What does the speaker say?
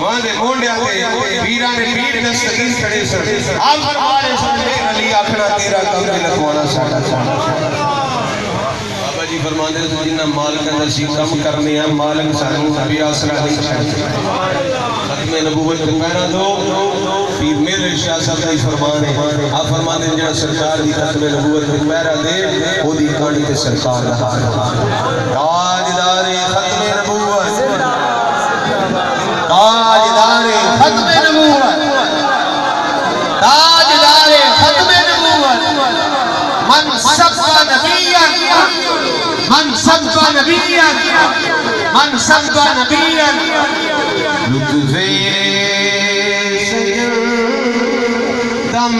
वादे मोंडिया ते वीरा ने पीर दस्तगीर खड़े सर आप फरमाने सुनते अली आखना तेरा कम लगवाना साडा बाबा जी फरमाते जिन्ना मालिक दा सी कम करने हैं मालिक सानू भी आसरा नहीं छड्डदा खत्मे नबूवत ते पहरा दो पीर मेरे शाह साहब दा फरमान है आप फरमाते जेड़ा सरकार दी खत्मे नबूवत ते पहरा दे ओदी कांड ते सरकार दा ताजदार खत्मे नबूवत ताजदार खत्मे नबूवत ताजदार खत्मे नबूवत मन सबका नबियन मन सबका नबियन मन सबका नबियन लुत्फे दम